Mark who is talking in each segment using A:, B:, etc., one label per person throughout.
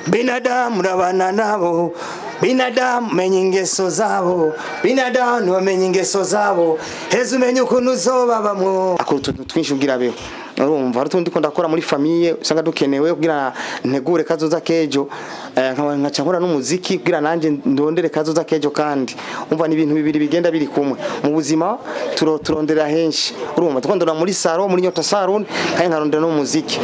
A: binadamu rabana nabo, binadamu menya ingeso zabo, binadamu bamenya ingeso zabo, heza umenya ukuntu uzobabamwo. Akutuntu twinshi ugira beho urumva rutundi ko ndakora muri famille usanga dukenewe kugira ntegure kazoza kejo nkaca nkora n'umuziki kugira nanje ndondere kazoza kejo kandi umva ni ibintu bibiri bigenda biri kumwe mu buzima turondera henshi urumva tukondora muri saro muri nyota salon kandi nkarondera n'umuziki.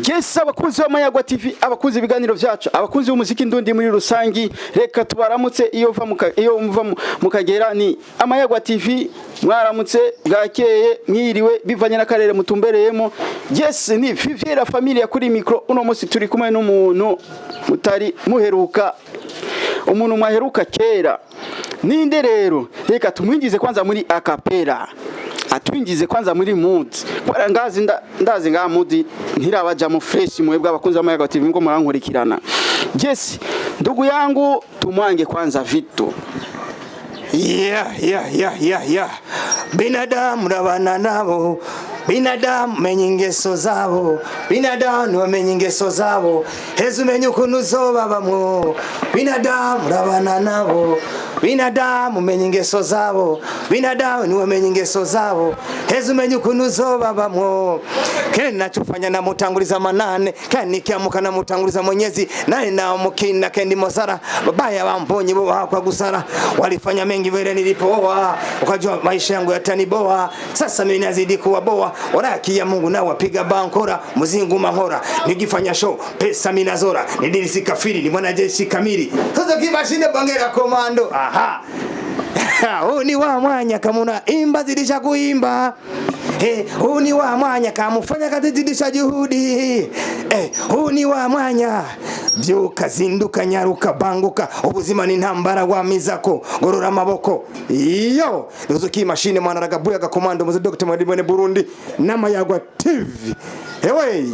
B: Yes, abakunzi wa Mayagwa TV, abakunzi ibiganiro byacu, abakunzi b'umuziki ndundi muri rusangi, reka tubaramutse iyo mva mukagera ni Amayagwa TV, mwaramutse bwakeye mwiriwe bivanye n'akarere mutumbereyemo. Yes, ni Viviera familia kuri micro. Uno munsi turi kumwe n'umuntu mutari muheruka, umuntu mwaheruka kera. Ninde rero? Reka tumwinjize kwanza muri acapella. Atwinjize kwanza muri mood. Kwa ndazi nga mood ntirabaja mu fresh mwebwe abakunzi b'Amayagwa TV ngo murankurikirana. Yes, ndugu yangu tumwange kwanza vitu.
A: Yeah. Binadamu rabana nabo, binadamu menya ingeso zabo, binadamu bamenya ingeso zabo, heza umenya ukuntu uzobabamwo. Binadamu rabana nabo, binadamu menya ingeso zabo, binadamu bamenya ingeso zabo, heza umenya ukuntu uzobabamwo. Kene nachofanya na mutanguliza manane, kandi nikiamuka na mutanguliza Mwenyezi, naye na mukina kendi mosara, babaya wambonye bo kwa gusara, walifanya mengi vile nilipoa, ukajua maisha yangu yataniboa, sasa mimi nazidi kuwa boa, waraki ya Mungu na wapiga bankora, muzingu mahora, nigifanya show, pesa minazora, nidilisi kafiri, ni mwanajeshi kamili, Suzuki mashine bangera komando, aha. Uni wa mwanya kamuna imba zidisha kuimba. Uni wa mwanya kamufanya kazi zidisha juhudi. Uni wa mwanya byuka zinduka nyaruka banguka, ubuzima ni ntambara wa mizako gorora amaboko. Iyo Suzuki mashine mwana ragabuya gakomando muzi Dr. Madibone Burundi n'Amayagwa TV. Hey.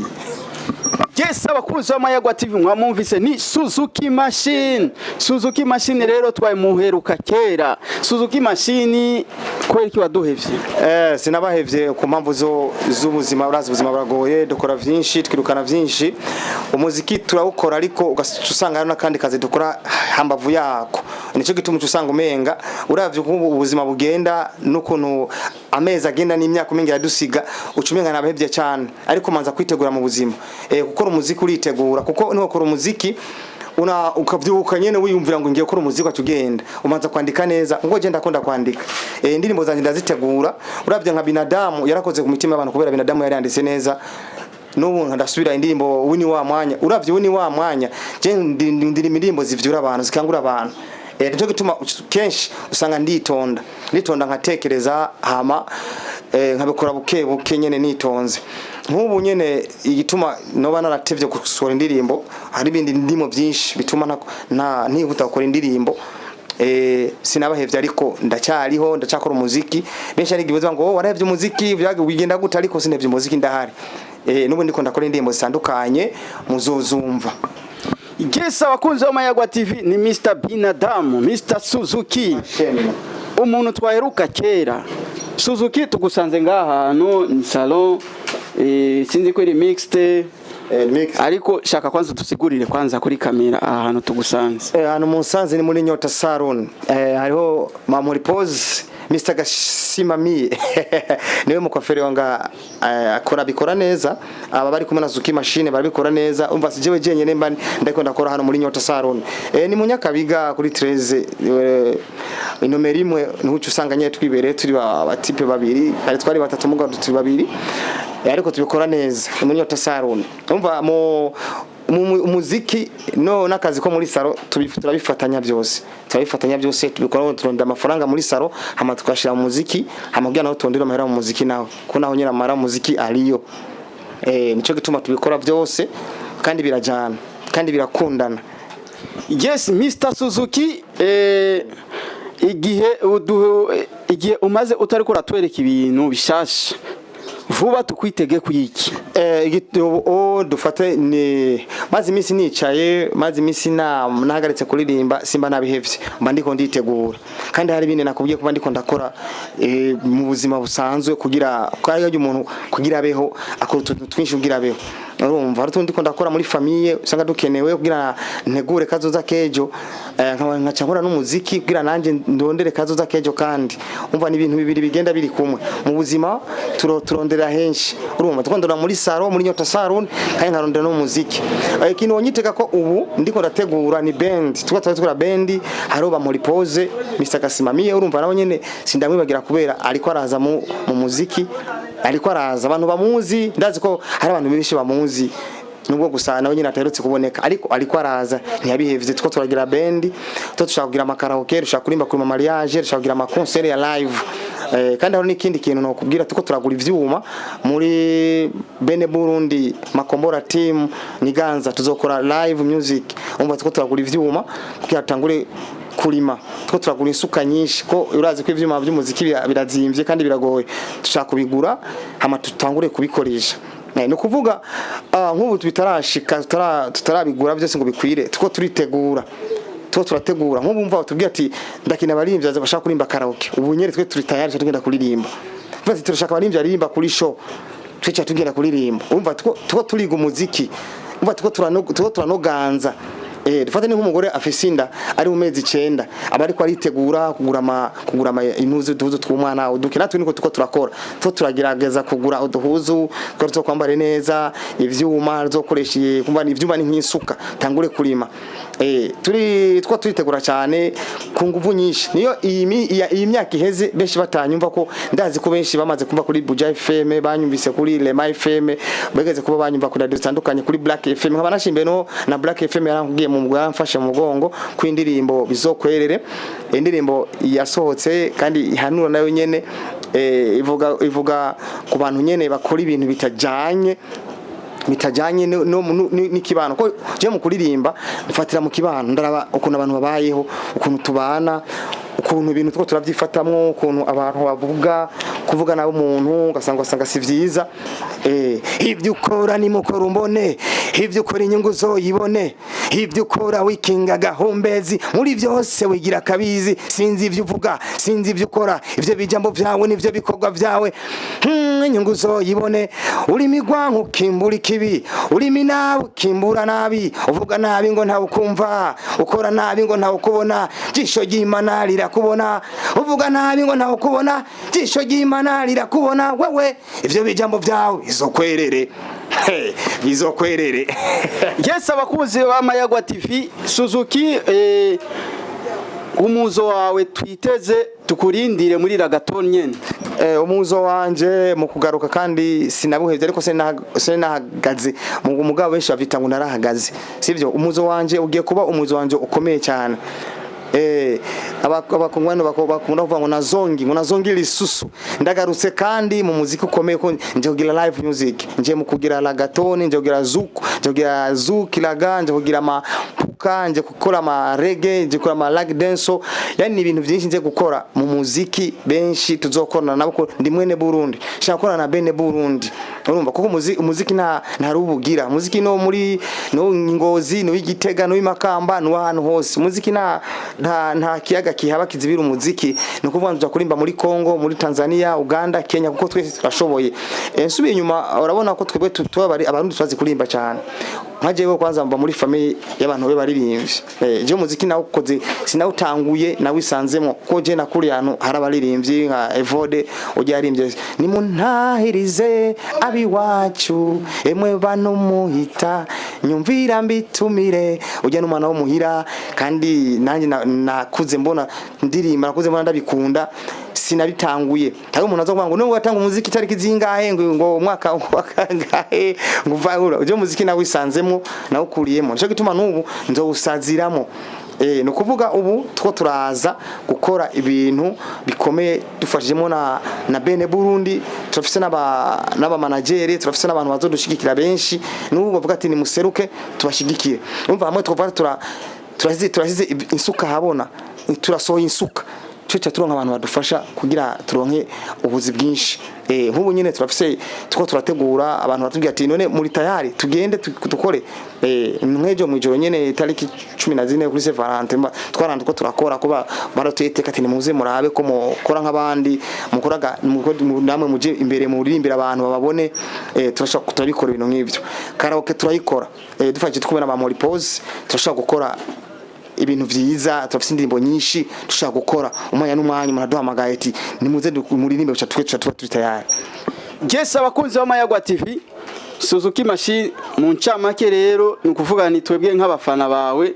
B: Yes, abakunzi b'Amayagwa TV mwamumvise ni Suzuki machine. Suzuki machine rero twaye muheruka kera. Suzuki machine kweli kiwaduhevye.
A: Sinabahevye ku mpamvu z'ubuzima, urazi ubuzima buragoye, dukora vyinshi, twirukana vyinshi. Umuziki turawukora ariko ugasanga hari nakandi kazi dukora hambavu yako. Nico gituma usanga umenga uravye ubuzima bugenda n'ukuntu amezi agenda n'imyaka mingi yadusiga ucumenga nabahevye cyane, ariko manza kwitegura mu buzima. Gukora umuziki uritegura kuko niho ukora umuziki ukavyuka nyene wiyumvira ngo ngiye gukora umuziki atugenda umanza kwandika neza ngo je ndakunda kwandika indirimbo zanje ndazitegura uravye nka binadamu yarakoze ku mitima y'abantu kubera binadamu yari yanditse neza n'ubu ndasubira indirimbo wini wa mwanya uravye wini wa mwanya je indirimbo zivyura abantu zikangura abantu nico gituma kenshi usanga nditonda nkatekereza hama nkabikora buke nyene nitonze nk'ubu nyene igituma noba naratevye gusora indirimbo hari bindi ndimo byinshi bituma ntihuta gukora indirimbo sinabahevye ariko ndacakora umuziki benshi ari gibuza ngo warahevye umuziki wigenda gute ariko sinevye umuziki ndahari nubu ndiko ndakora indirimbo zitandukanye muzozumva.
B: Yes, abakunzi b'Amayagwa TV ni Mr. Binadamu, Mr. Suzuki. Umuntu twaheruka kera. Suzuki tugusanze ngaha hano ni salon sinzi ko iri mixed ariko shaka kwanza tusigurire kwanza kuri kamera ahantu tugusanze.
A: Hano musanze ni muri Nyota Salon. Hariho Mamuri Pose Mr. Gashimami niwe mukwaferi wanga akora bikora neza, aba bari kumwe na Suzuki machine barabikora neza, umva sijewe jenyene mba ndiko ndakora hano muri Nyota Salon. Ni munyakabiga kuri 13 inomero imwe n'ucu usanga nye twibereye turi abatipe babiri, ari twari batatu mugabo turi babiri ariko tubikora neza muri Nyota Salon. Umva umuziki no nakazi ko muri saro turabifatanya byose tubikora turonda amafaranga muri saro hama tukashira mu muziki hamabya naho tondera amahera mu muziki naho ko naho nyira amara muziki ariyo nico gituma tubikora byose kandi birajana kandi birakundana.
B: Yes, Mr. Suzuki igihe umaze utari ko ratwereka ibintu bishasha vuba tukwitege kuyiki
A: igitubo dufate ni mazi imisi nicaye mazi imisi nahagaritse kuririmba simba nabihevye mba ndiko nditegura kandi hari bine nakubwiye kuba ndiko ndakora mu buzima busanzwe kugira kwaje umuntu kugira abeho akora utuntu twinshi kugira abeho urumva ari ndiko ndakora muri famille usanga dukenewe kugira ntegure kazoza kejo nkaca nkora n'umuziki kugira nanje ndondere kazoza kejo kandi umva ni ibintu bibiri bigenda biri kumwe mu buzima turondera henshi urumva tukondora muri saro muri nyota salon kandi nkarondera no muziki ikintu wonyiteka ko ubu ndiko ndategura ni band tukora band haroba muri pose Mr Kasimamiye urumva nawe nyene sindamwibagira kubera ariko araza mu muziki ariko araza abantu bamuzi ndazi ko hari abantu benshi bamuzi nubwo gusa nawe nyine atarutse kuboneka ariko araza ntiyabihevye tuko turagira band tushaka kugira amakaraoke dushaka kurimba kuri mariage dushaka kugira ama concert ya live kandi hari n'ikindi kintu no kubwira tuko turagura ivyuma muri Bene Burundi Makombora team Niganza tuzokora live music umva tuko turagura ivyuma kugira tangure kurima tuko turagura isuka nyinshi ko urazi ko ivyuma by'umuziki birazimvye kandi biragoye dushaka kubigura hama tutangure kubikoresha no kuvuga nk'ubu bitarashika tutarabigura byose ngo bikwire tuko turitegura tuko turategura nk'ubu mva tubwiye ati ndakina barimvya bashaka kurimba karaoke ubu nyere twe turi tayari tugenda kuririmba mva turashaka barimvya aririmba kuri show twica tugenda kuririmba umva tuko turiga umuziki umva tuko turanoganza dufate ni nk'umugore afisinda ari mu mezi 9 aba ariko aritegura kugura impuzu duhuzu tw'umwana uduke natwe niko tuko turakora turagerageza kugura uduhuzu twarzo kwambare neza ivyuma zokoreshiye kumva ni ivyuma ni nk'isuka tangure kurima tuko turitegura cyane ku nguvu nyinshi niyo iyi myaka iheze benshi batanyumva ko ndazi ko benshi bamaze kumva kuri Buja FM banyumvise kuri Lema FM bageze kuba banyumva kuri radio zitandukanye kuri Black FM nkaba nashimbe no na Black FM yarankugiye mu mfashe mu mugongo ku indirimbo bizokwerere indirimbo yasohotse kandi ihanura nayo nyene ivuga ku bantu nyene bakora ibintu bitajanye n'ikibano ko je mu kuririmba mfatira mu kibano ndaraba ukuntu abantu babayeho ukuntu tubana ukuntu ibintu tuko turavyifatamwo ukuntu abantu bavuga kuvuga nawe umuntu ugasanga si vyiza ivyo ukora ni mukora umbone ivyo ukora inyungu zoyibone ivyo ukora wikinga gahombezi muri byose wigira kabizi sinzi ivyo uvuga sinzi ivyo ukora ivyo bijambo vyawe nivyo bikorwa vyawe inyungu zoyibone uri migwa nkukimbura kibi uri minawe kimbura nabi uvuga nabi ngo nta ukumva ukora nabi ngo nta ukubona jisho ry'Imana rirakubona uvuga nabi ngo nta ukubona jisho ry'Imana rirakubona wewe ivyo bijambo vyawe izokwerere bizokwerere
B: yes abakuzi ba Mayagwa TV Suzuki umuzo wawe twiteze tukurindire muri ragaton nyene
A: umuzo wanje mu kugaruka kandi sinabuhevye ariko senahagaze mu mugabo benshi bavita ngo narahagaze sivyo umuzo wanje ugiye kuba umuzo wanje ukomeye cyane abakongwano bakunda kuvuga ngo nazongi lisusu ndagarutse kandi mu muziki ukomeye ko nje kugira live music nje mu kugira lagatoni nje kugira zuki laga nje kugira amapuka nje gukora ama reggae nje gukora ama lag dance yani ibintu byinshi nje gukora mu muziki benshi tuzokorana nabo ndi mwene Burundi shakora na Bene Burundi urumva kuko umuziki nta rubugira muziki no muri no Ngozi no Igitega no Imakamba no ahantu hose muziki nta kiyaga kihaba kizibira umuziki no kuvuga nja kurimba muri Kongo muri Tanzania Uganda Kenya kuko twese turashoboye nsubiye nyuma urabona ko twebwe tubari abarundi twazi kurimba cyane nkajewe kwanza mba muri famille y'abantu be baririmbye je muziki nawo koze sinawutanguye nawisanzemo ko je nakuri hano harabaririmbye nka Evode ujya yarimbye ni muntahirize abiwacu emwe bano muhita nyumvira mbitumire ujya n'umwana wo muhira kandi nanjye nakuze mbona ndirimba nakuze mbona ndabikunda sinabitanguye hari umuntu azokuvuga ngo nubwo watanga umuziki tariki zingahe ngo umwaka wakangahe ngo vahura uje muziki nawe isanzemo nawe ukuriyemo cyo gituma nubu nzowusaziramo no kuvuga ubu two turaza gukora ibintu bikomeye dufashijemo na Bene Burundi turafise n'aba manager turafise n'abantu bazodushigikira benshi nubu bavuga ati ni museruke tubashigikire umva hamwe twova turasize insuka habona turasohoye insuka cyo turonka abantu badufasha kugira turonke ubuzi bwinshi nk'ubu nyene turafise tuko turategura abantu batubwira ati none muri tayari tugende tukore nk'ejo mu ijoro nyene tariki 14 kuri Saint Valentin twarandi ko turakora kuba baratuyeteka ati nimuze murabe ko mukora nk'abandi mukoraga namwe muje imbere muririmbira abantu bababone turashaka turabikora ibintu nk'ivyo karaoke turayikora dufashije tukumena ba muri pause turashaka gukora ibintu vyiza turafise indirimbo nyinshi dushaka gukora umwanya n'umwanya muraduhamagaye ati nimuze muririmbe buca tuba turi tayari.
B: Yes, abakunzi b'Amayagwa TV, Suzuki machine mu ncamake rero ni ukuvuga ni twebwe nk'abafana bawe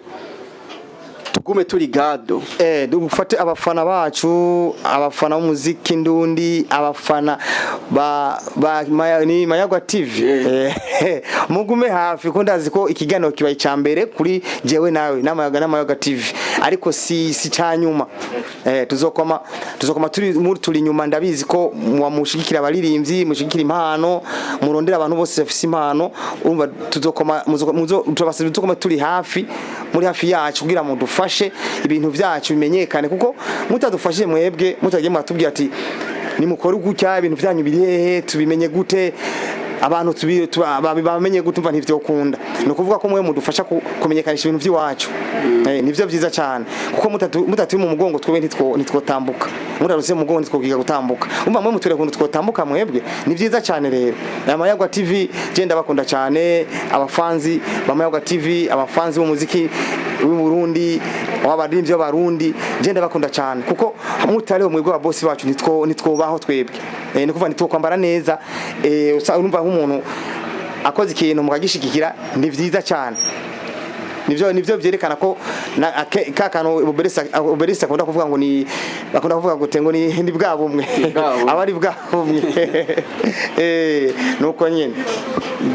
B: tugume turi gado
A: dufate abafana bacu abafana b'umuziki ndundi abafana ni Mayagwa TV mugume hafi ko ndazi ko ikiganiro kibaye cyambere kuri jewe nawe n'Amayagwa TV ariko si cyanyuma tuzokoma turi nyuma ndabizi ko mushigikira abaririmbyi mushigikira impano murondera abantu bose bafise impano urumva tuzokoma turi hafi muri hafi yacu kugira mu dufashe ibintu byacu bimenyekane kuko mutadufashije mwebwe mutagiye mwatubwira ati nimukore gutya ibintu byanyu biri hehe tubimenye gute abantu bamenye gutumva ntivyo kunda no kuvuga ko mwe mudufasha kumenyekanisha ibintu by'iwacu nivyo byiza cyane kuko mutatu mu mugongo twebe nitwotambuka mutaruse mu mugongo nitwogiga gutambuka umva mwe muture kuntu twotambuka mwebwe ni byiza cyane rero Mayagwa TV genda bakunda cyane abafanzi b'Amayagwa TV abafanzi b'umuziki w'u Burundi w'abaririmbyi b'abarundi genda bakunda cyane kuko mutariho mwebwe wa boss bacu nitwobaho twebwe ni kuvuga nitwokwambara neza urumva nk'umuntu akoze ikintu mukagishikikira ni vyiza cyane nivyo byerekana ko kakano uberesa akunda kuvuga ngo ni bakunda kuvuga ngo tengo ni bwabumwe abari bwabumwe nuko nyene.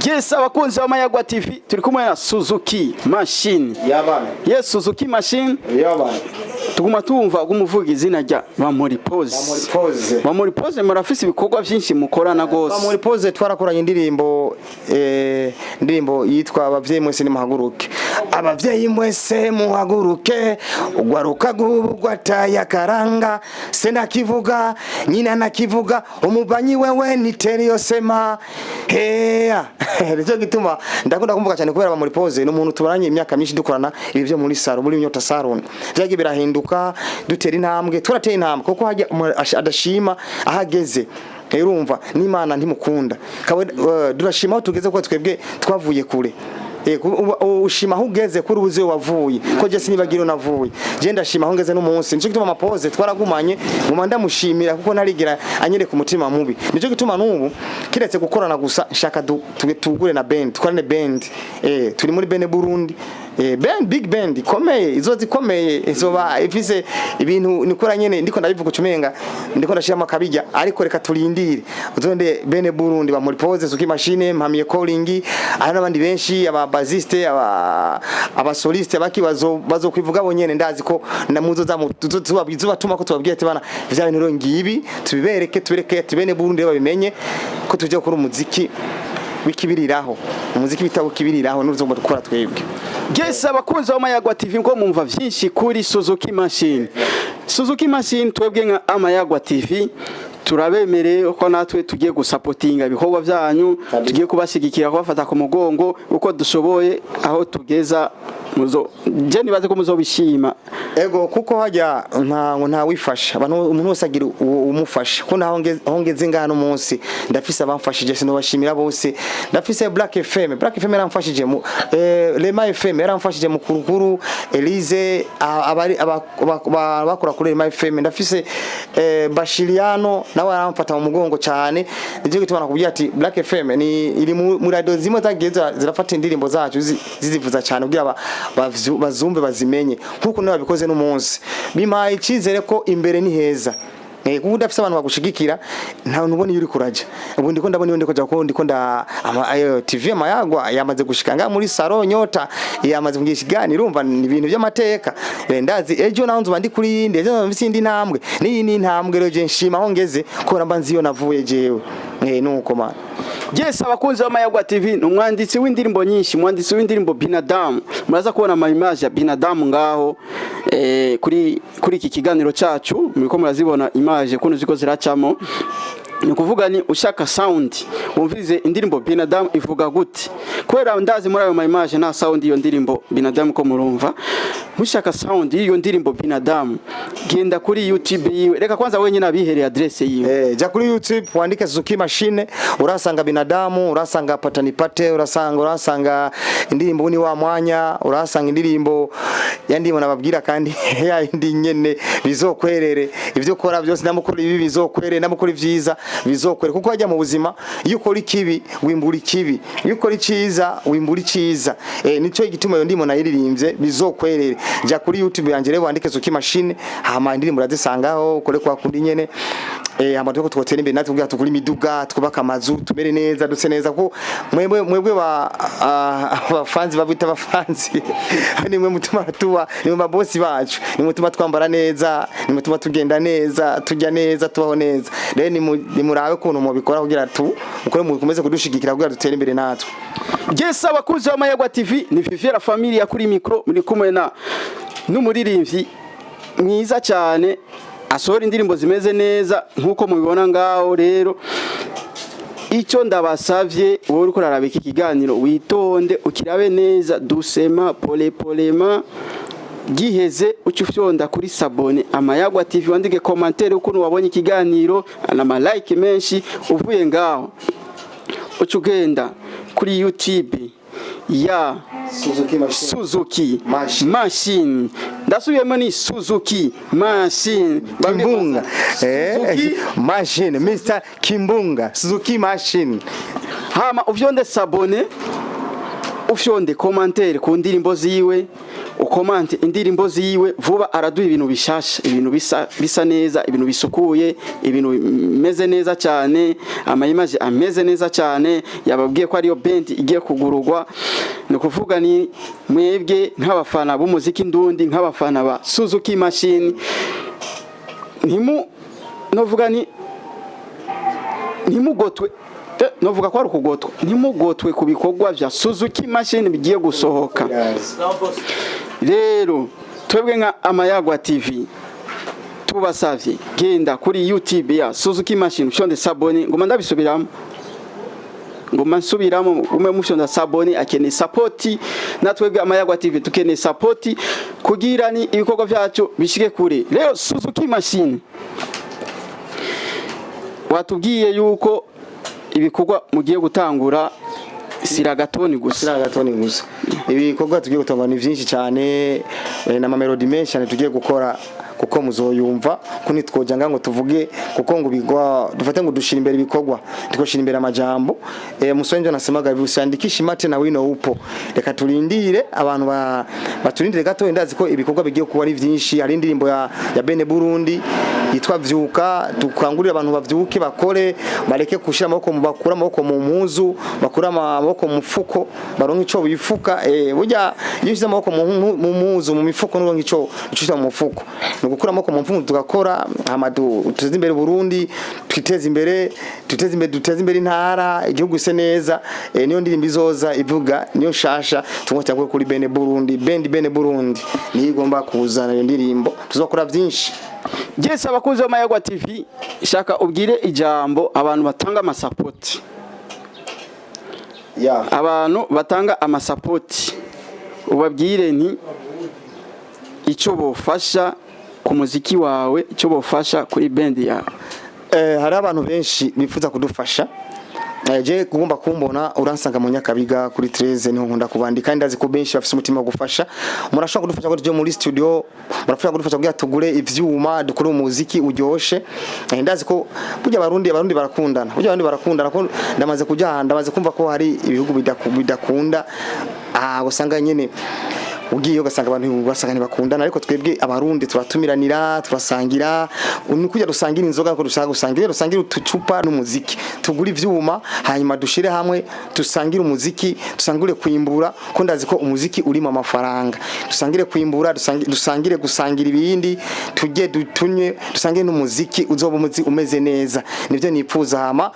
B: Yes, abakunzi b'Amayagwa TV turi kumwe na Suzuki machine
A: yabana.
B: Yes, Suzuki machine
A: yabana.
B: Tuguma tumva gumuvuga izina rya Bamuri Pose murafise ibikorwa byinshi mukorana gose.
A: Bamuri Pose twarakoranye indirimbo yitwa abavyeyi mwese ni muhaguruke abavyeyi mwese muhaguruke ugwaruka gubugwataya karanga sena kivuga nyina nakivuga umubanyi wewe niteri yosema Nico gituma ndakunda kumvuga cyane kubera Bamuri Pose no muntu tubaranye imyaka myinshi dukorana ibi byo muri saro muri Nyota Salon byagi birahinduka dutera intambwe turateye intambwe kuko hajya adashima ahageze urumva n'Imana ntimukunda kawe durashima aho tugeze ko twebwe twavuye kure ushima aho ugeze kuri ubuze wavuye ko je sinibagiro navuye je ndashima aho ngeze n'umunsi nico gituma Pose twaragumanye mu ndamushimira kuko narigira anyereka umutima mubi nico gituma n'ubu kiretse gukorana gusa nshaka tugure na band twarane band turi muri bene Burundi big band ikomeye izozikomeye izoba ifise ibintu nikora nyene ndiko ndabivuga ucumenga ndiko ndashira makabijya ariko reka turindire uzonde bene Burundi Bamuri Pose Suzuki machine mpamiye calling ari nabandi benshi ababaziste abasoliste bazo kwivuga bonyene ndazi ko namuzo tubatuma ko tubabwiye ati bana vya bintu ro ngibi tubereke bene Burundi babimenye ko tuje gukora umuziki wikibiriraho umuziki bitawo kibiriraho n'uzomba dukora twebwe.
B: Yes, abakunzi b'Amayagwa TV ngo mumva vyinshi kuri Suzuki machine twebwe nka Amayagwa TV turabemereye ko natwe tugiye gusapotinga ibikorwa byanyu tugiye kubashigikira kubafata ku mugongo uko dushoboye aho tugeza je nibaze ko muzobishima
A: ego kuko hajya nta wifasha abantu umuntu wese agira umufasha ko naho ngeze ngano munsi ndafise abamfashije sino bashimira bose ndafise Black FM yaramfashije mu Lema FM yaramfashije mu Kuri Elise abari bakora kuri Lema FM ndafise Bashiriano nawe aramfata mu mugongo cyane nje gitubana kubwira ati Black FM ni iri mu radio zimwe zageza zirafata indirimbo zacu zizivuza cyane kugira bazumbe bazimenye nkuko nawe bikoze n'umunsi bimaye ikizere ko imbere ni heza kuko udafise abantu bagushigikira nta nubone yuri kuraja ubu ndiko ndabona ndiko ja ko ndiko nda TV Mayagwa yamaze gushikanga muri Saro Nyota yamaze kugisha igani urumva ni ibintu by'amateka ndazi ejo naho bandi kuri indi ejo mfisindi ntambwe ni intambwe rero je nshima aho ngeze ko namba nziyo navuye jewe nuko man
B: Yes, abakunzi b'Amayagwa TV numwanditsi w'indirimbo nyinshi, mwanditsi w'indirimbo Binadamu. Muraza kubona ama image ya Binadamu ngaho kuri iki kiganiro cyacu, muriko murazibona image kuno ziko ziracamo. Ni kuvuga ni ushaka sound wumvize indirimbo Binadamu ivuga gute, kwera ndazi muri ayo image na sound iyo ndirimbo Binadamu ko murumva. Mushaka sound iyo ndirimbo Binadamu genda kuri YouTube yiwe, reka kwanza wenyine abihereye address yiwe.
A: Ja kuri YouTube wandike Suzuki machine, urasanga Binadamu, urasanga patanipate, urasanga indirimbo ni wa mwanya, urasanga indirimbo yandimo nababwira kandi ya indi nyene bizokwerere ivyo kora byose, namukora ibi bizokwerere, namukora ivyiza bizokwerere, kuko hajya mu buzima iyo ukora ikibi wimbura ikibi, iyo ukora iciza wimbura iciza. Nico igituma yo ndimo nayiririmbye bizokwerere. Ja kuri YouTube yanje rero wandike Suzuki machine, hama indirimbo urazisangaho, ukore kwa kundi nyene. Amatuko twotera imbere natwe tukuri imiduga, twubaka amazu, tumere neza, duse neza ko mwebwe ba fans babita ba fans ni mwe mutuma tuba, ni mwe boss bacu, ni mutuma twambara neza, ni mutuma tugenda neza, tujya neza, tubaho neza. Rero ni murabe kuntu mu bikora kugira mukore mukomeze kudushigikira kugira dutere imbere natwe.
B: Yes, abakuzi b'Amayagwa TV ni Viviera familia kuri micro, muri kumwe na n'umuririmbyi mwiza cyane asohora indirimbo zimeze neza nkuko mubibona ngaho. Rero icyo ndabasavye wowe uriko urarabika ikiganiro witonde ukirabe neza, dusema polema giheze ucyufyonda kuri sabone Amayagwa TV, wandike commentaire ukuntu wabonye ikiganiro na ma like menshi. Uvuye ngaho ucugenda kuri YouTube ya Suzuki machine, ndasubiyemo ni Suzuki machine
A: Kimbunga machine, Mr. Kimbunga Suzuki machine.
B: Hama uvyonde sabone, ufyonde commentaire ku ndirimbo ziwe, ukomante indirimbo ziwe, vuba araduha ibintu bishasha, ibintu bisa neza, ibintu bisukuye, ibintu meze neza cyane, ama image ameze neza cyane. Yababwiye ko ariyo band igiye kugurugwa. Ni kuvuga ni mwebwe nk'abafana b'umuziki ndundi, nk'abafana ba Suzuki machine, novuga ni ntimugotwe, novuga ko ari ukugotwa, ntimugotwe ku bikorwa vya Suzuki machine bigiye gusohoka. Rero twebwe nka Amayagwa TV tubasavye genda kuri YouTube ya Suzuki machine, ushonde sabone, ngoma ndabisubiramo, ngoma nsubiramo, ume mushonda sabone, akene support. Natwebwe Amayagwa TV tukene support kugira ni ibikorwa vyacu bishike kure. Rero Suzuki machine watubwiye yuko ibikorwa mugiye gutangura siragatoni gusa. Ibikorwa tugiye gutangura ni byinshi cyane, na mamelodi menshi cyane tugiye gukora, kuko muzoyumva kuni twoja ngo tuvuge, kuko ngo bigwa dufate ngo dushira imbere ibikorwa, tukoshira imbere amajambo. Musonje nasemaga bisandikisha imate na wino upo, reka turindire abantu baturindire gato. Ndazi ko ibikorwa bigiye kuba ari byinshi. Hari indirimbo ya Bene Burundi yitwa Vyuka, tukangurira abantu bavyuke bakore, bareke kushira amaboko bakura amaboko mu muzu, bakura amaboko mu mufuko, baronke ico bifuka. Burya iyo ushize amaboko mu muzu mu mifuko nuronke ico ucishira mu mufuko, gukura amaboko mu mfumu tugakora, amadu tuteze imbere Burundi, twiteze imbere, duteze imbere intara, igihugu ise neza. Niyo ndirimbo izoza ivuga, niyo shasha tumwota kuri Bene Burundi, Bene Burundi ni igomba kuzana iyo ndirimbo, tuzokora byinshi. Yes, abakuzi b'Amayagwa TV, shaka ubwire ijambo abantu batanga amasapoti. Abantu batanga amasapoti ubabwire nti icyo bofasha ku muziki wawe, icyo bofasha kuri band yawe.
A: Hari abantu benshi bifuza kudufasha. Je kugomba kumbona uransanga mu Nyakabiga kuri 13 niho nkunda kubandika, kandi ndazi ko benshi bafite umutima wo gufasha. Murashaka kudufasha ko muri studio, murashaka kudufasha kugira tugure ivyuma, dukore umuziki uryoshe. Ndazi ko burya abarundi barakundana, burya abandi barakundana, ko ndamaze kujya, ndamaze kumva ko hari ibihugu bidakunda. Usanga nyene ugiye ugasanga abantu basanga bakundana, ariko twebwe abarundi turatumiranira, turasangira. Kujya dusangira inzoga, ko dusangira utucupa n'umuziki, tugura ivyuma, hanyuma dushire hamwe dusangire umuziki, dusangire kwimbura, ko ndazi ko umuziki uri mu mafaranga. Dusangire kwimbura, dusangire gusangira ibindi, tujye dutunye, dusangire n'umuziki uzoba umeze neza. Nivyo nipfuza. Hama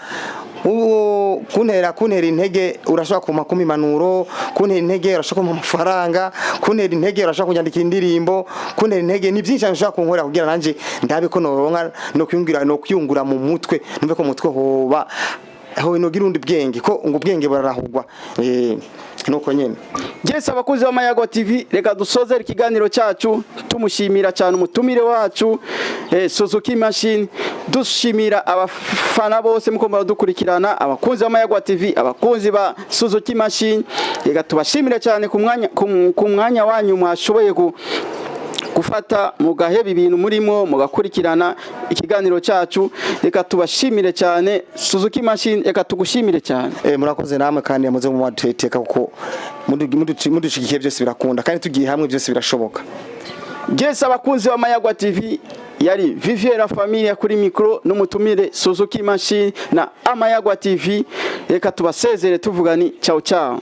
A: kuntera intege urashobora kumpa impanuro, kuntera intege urashobora kumpa amafaranga, kuntera intege urashobora kunyandika indirimbo, kuntera intege ni byinshi cyane ushobora kunkorera kugira nanje ndabe ko noronka no kwiyungura mu mutwe, numve ko mutwe hoba aho inogira undi bwenge ko ngo ubwenge bararahugwa nuko nyene.
B: Yes, abakuzi b'Amayago TV, reka dusoze ikiganiro cyacu tumushimira cyane umutumire wacu Suzuki machine, dushimira abafana bose muko baradukurikirana, abakunzi b'Amayago TV, abakunzi ba Suzuki machine, reka tubashimira cyane ku mwanya wanyu mwashoboye gufata mugaheba ibintu murimo mugakurikirana ikiganiro cyacu, reka tubashimire cyane Suzuki machine, reka tugushimire cyane.
A: Murakoze namwe kandi yamuze mu mwaduteka kuko mudushigikiye byose birakunda kandi tugiye hamwe byose birashoboka.
B: Yes, abakunzi b'Amayago TV, yari Vivier la famille kuri micro n'umutumire Suzuki machine na Amayago TV, reka tubasezere tuvugani ciao ciao.